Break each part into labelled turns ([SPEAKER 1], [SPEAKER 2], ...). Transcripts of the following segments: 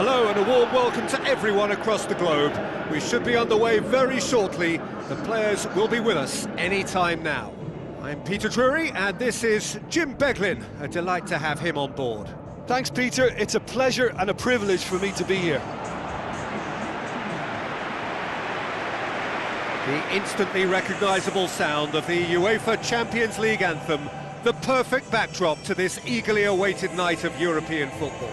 [SPEAKER 1] Hello and a warm welcome to everyone across the globe. We should be underway very shortly. The players will be with us any time now. I'm Peter Drury and this is Jim Beglin. A delight to have him on board.
[SPEAKER 2] Thanks, Peter. It's a pleasure and a privilege for me to be here.
[SPEAKER 1] The instantly recognisable sound of the UEFA Champions League anthem, the perfect backdrop to this eagerly awaited night of European football.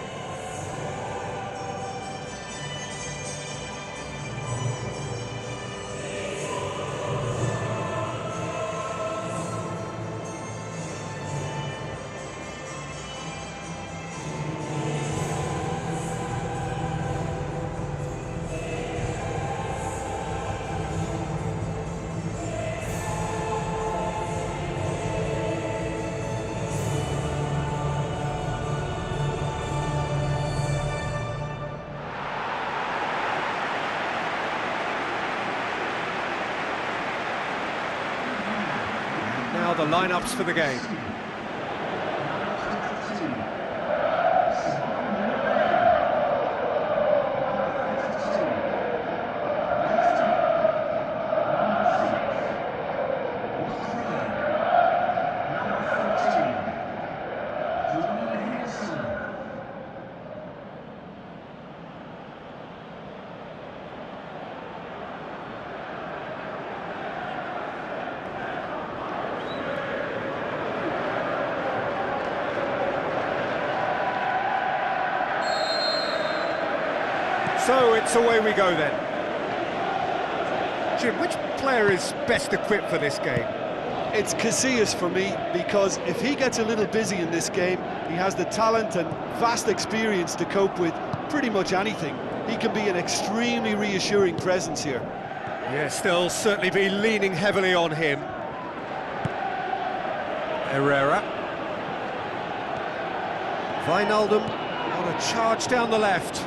[SPEAKER 1] Now the lineups for the game. So it's away we go then. Jim, which player is best equipped for this game?
[SPEAKER 2] It's Casillas for me, because if he gets a little busy in this game, he has the talent and vast experience to cope with pretty much anything. He can be an extremely reassuring presence here.
[SPEAKER 1] Yes, they'll certainly be leaning heavily on him. Herrera. Wijnaldum on a charge down the left.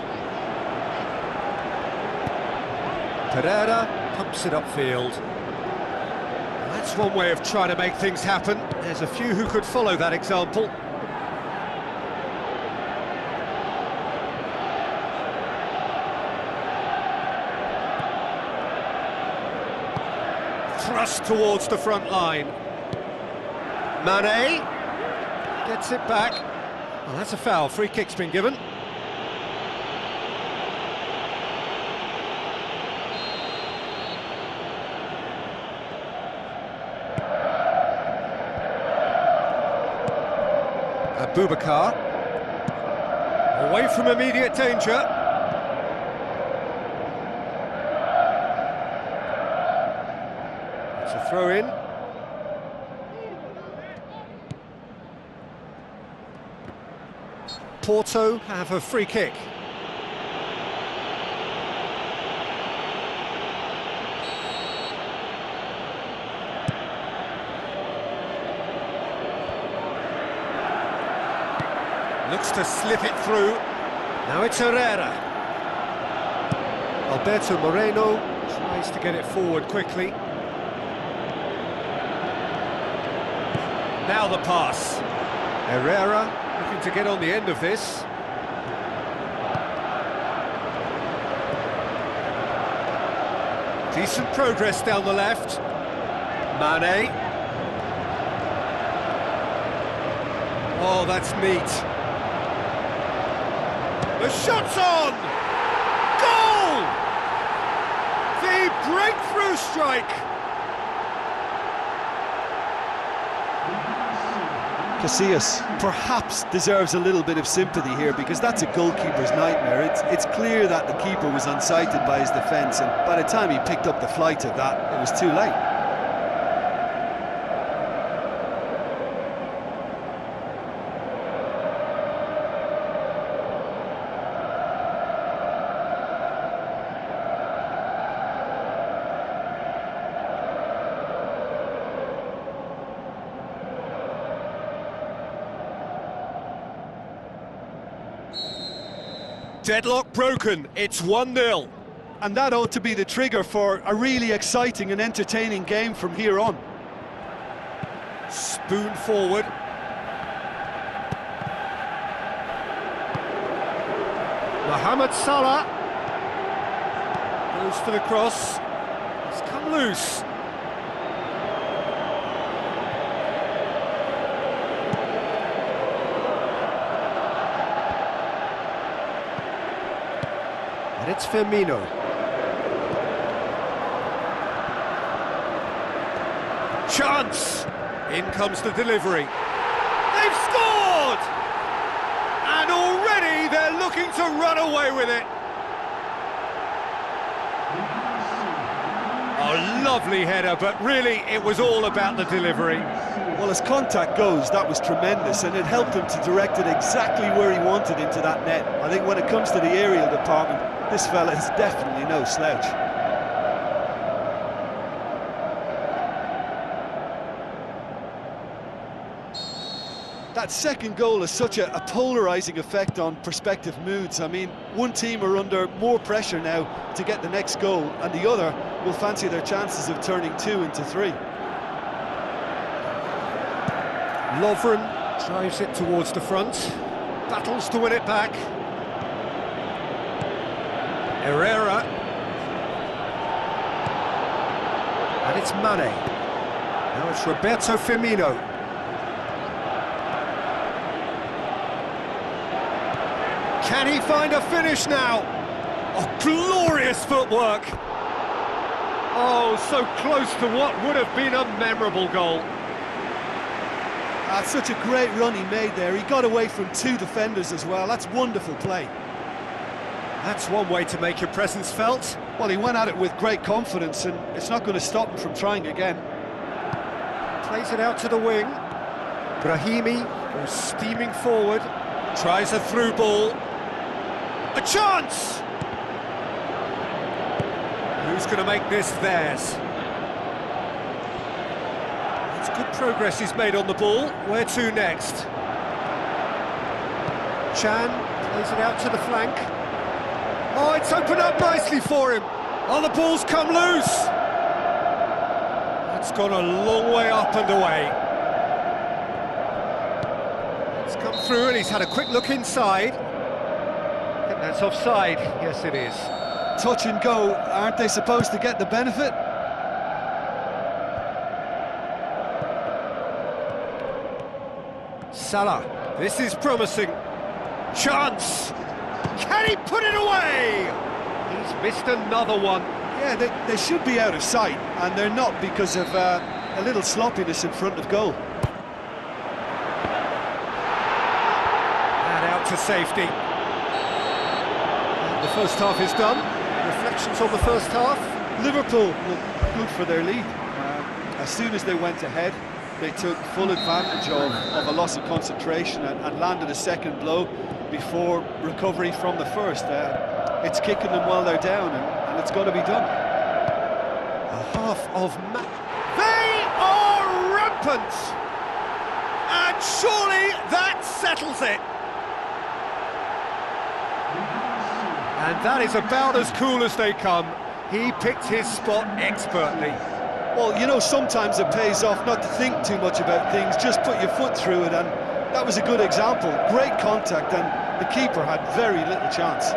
[SPEAKER 1] Pereira pumps it upfield. That's one way of trying to make things happen. There's a few who could follow that example. Thrust towards the front line. Mane gets it back. Well, that's a foul. Free kick's been given. Boubacar, away from immediate danger. It's a throw in. Porto have a free kick. Looks to slip it through. Now it's Herrera. Alberto Moreno tries to get it forward quickly. Now the pass. Herrera looking to get on the end of this. Decent progress down the left. Mane. Oh, that's neat. The shot's on! Goal! The breakthrough strike!
[SPEAKER 2] Casillas perhaps deserves a little bit of sympathy here, because that's a goalkeeper's nightmare. It's clear that the keeper was unsighted by his defence, and by the time he picked up the flight of that, it was too late.
[SPEAKER 1] Deadlock broken, it's 1-0.
[SPEAKER 2] And that ought to be the trigger for a really exciting and entertaining game from here on.
[SPEAKER 1] Spoon forward. Mohamed Salah goes for the cross. It's come loose. And it's Firmino. Chance! In comes the delivery. They've scored! And already they're looking to run away with it. A lovely header, but really it was all about the delivery.
[SPEAKER 2] Well, as contact goes, that was tremendous, and it helped him to direct it exactly where he wanted into that net. I think when it comes to the aerial department, this fella is definitely no slouch. That second goal has such a polarising effect on prospective moods. I mean, one team are under more pressure now to get the next goal, and the other will fancy their chances of turning 2 into 3.
[SPEAKER 1] Lovren drives it towards the front, battles to win it back. Herrera. And it's Mane. Now it's Roberto Firmino. Can he find a finish now? Oh, glorious footwork! Oh, so close to what would have been a memorable goal.
[SPEAKER 2] Such a great run he made there. He got away from 2 defenders as well. That's wonderful play.
[SPEAKER 1] That's one way to make your presence felt.
[SPEAKER 2] Well, he went at it with great confidence, and it's not going to stop him from trying again.
[SPEAKER 1] Plays it out to the wing. Brahimi goes steaming forward. Tries a through ball. A chance! Who's going to make this theirs? It's good progress he's made on the ball. Where to next? Chan plays it out to the flank. Oh, it's opened up nicely for him. Oh, the ball's come loose. It's gone a long way up and away. It's come through and he's had a quick look inside. I think that's offside. Yes, it is.
[SPEAKER 2] Touch and go, aren't they supposed to get the benefit?
[SPEAKER 1] Salah, this is promising. Chance! Can he put it away? He's missed another one.
[SPEAKER 2] Yeah, they should be out of sight, and they're not because of a little sloppiness in front of goal.
[SPEAKER 1] And out to safety. The first half is done. Reflections on the first half?
[SPEAKER 2] Liverpool were good for their lead. As soon as they went ahead, they took full advantage of a loss of concentration and landed a second blow before recovery from the first. It's kicking them while they're down, and it's got to be done.
[SPEAKER 1] A half of they are rampant! And surely that settles it! And that is about as cool as they come. He picked his spot expertly.
[SPEAKER 2] Well, you know, sometimes it pays off not to think too much about things, just put your foot through it, and that was a good example. Great contact, and the keeper had very little chance.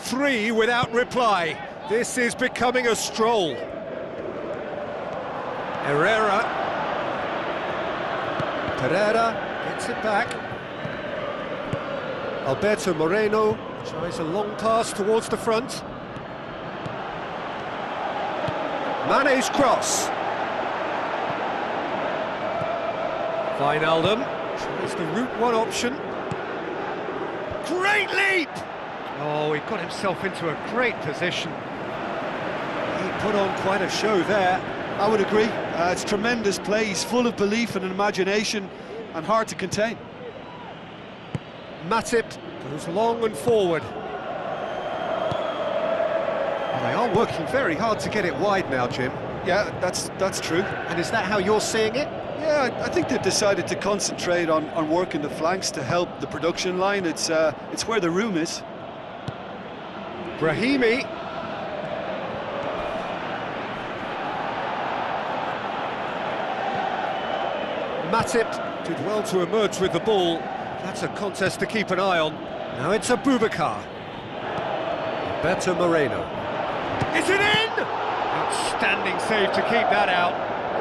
[SPEAKER 1] Three without reply. This is becoming a stroll. Herrera. Pereira gets it back. Alberto Moreno tries a long pass towards the front. Mane's cross. Wijnaldum tries the route one option. Great leap! Oh, he got himself into a great position. He put on quite a show there.
[SPEAKER 2] I would agree. It's tremendous play. He's full of belief and imagination and hard to contain.
[SPEAKER 1] Matip goes long and forward. Well, they are working very hard to get it wide now, Jim.
[SPEAKER 2] Yeah, that's true.
[SPEAKER 1] And is that how you're seeing it?
[SPEAKER 2] Yeah, I think they've decided to concentrate on working the flanks to help the production line. It's where the room is.
[SPEAKER 1] Brahimi. Matip did well to emerge with the ball. That's a contest to keep an eye on. Now it's Abubakar. Roberto Moreno. Is it in? Outstanding save to keep that out.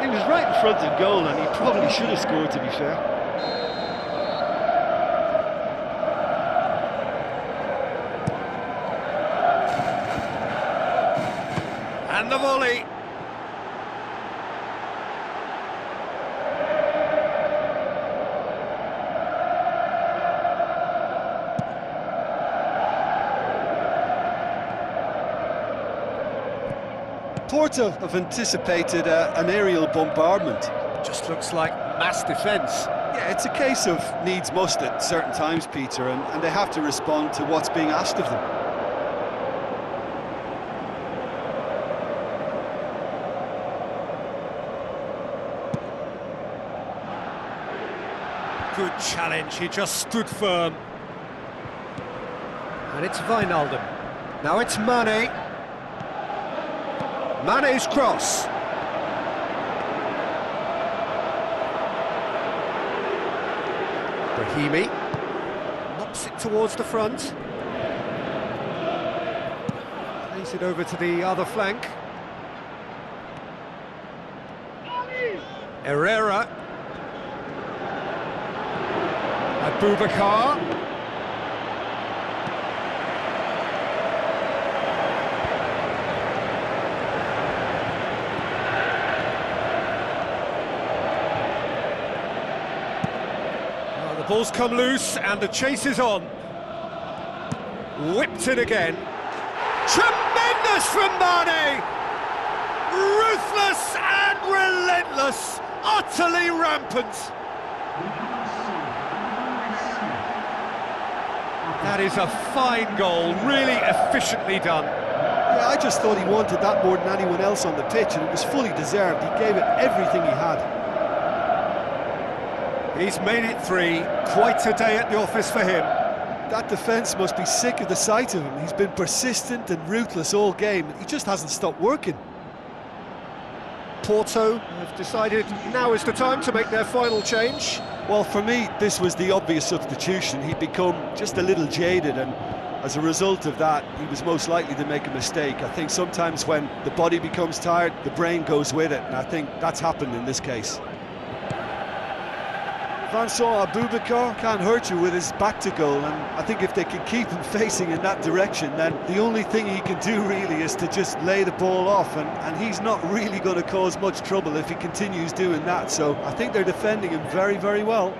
[SPEAKER 2] He was right in front of goal and he probably should have scored, to be fair.
[SPEAKER 1] And the volley.
[SPEAKER 2] Porto have anticipated an aerial bombardment.
[SPEAKER 1] Just looks like mass defence.
[SPEAKER 2] Yeah, it's a case of needs must at certain times, Peter, and they have to respond to what's being asked of them.
[SPEAKER 1] Good challenge, he just stood firm. And it's Wijnaldum. Now it's Mane. Mane's cross. Brahimi knocks it towards the front. Plays it over to the other flank. Herrera. Abubakar. Ball's come loose and the chase is on. Whipped it again. Tremendous from Mane! Ruthless and relentless, utterly rampant. That is a fine goal, really efficiently done.
[SPEAKER 2] Yeah, I just thought he wanted that more than anyone else on the pitch, and it was fully deserved. He gave it everything he had.
[SPEAKER 1] He's made it 3, quite a day at the office for him.
[SPEAKER 2] That defence must be sick of the sight of him. He's been persistent and ruthless all game. He just hasn't stopped working.
[SPEAKER 1] Porto have decided now is the time to make their final change.
[SPEAKER 2] Well, for me, this was the obvious substitution. He'd become just a little jaded, and as a result of that, he was most likely to make a mistake. I think sometimes when the body becomes tired, the brain goes with it, and I think that's happened in this case. Vincent Abubakar can't hurt you with his back to goal, and I think if they can keep him facing in that direction, then the only thing he can do really is to just lay the ball off, and he's not really going to cause much trouble if he continues doing that, so I think they're defending him very, very well.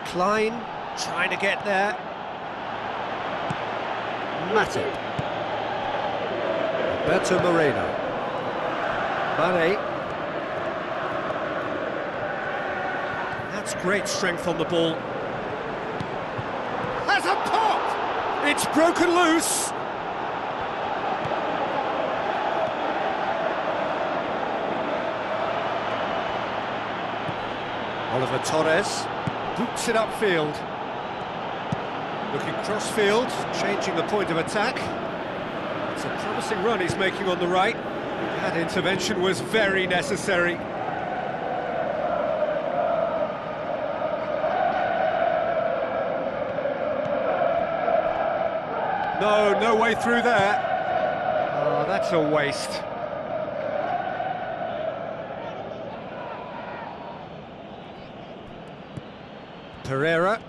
[SPEAKER 1] Klein trying to get there. Matip. Roberto Moreno. Mane. That's great strength on the ball. Has a pop! It's broken loose. Oliver Torres boots it upfield. Looking cross-field, changing the point of attack. It's a promising run he's making on the right. That intervention was very necessary. No way through there. Oh, that's a waste. Pereira.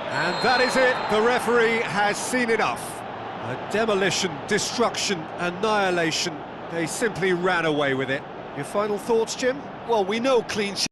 [SPEAKER 1] And that is it. The referee has seen enough. A demolition, destruction, annihilation. They simply ran away with it. Your final thoughts, Jim?
[SPEAKER 2] Well, we know clean sheet.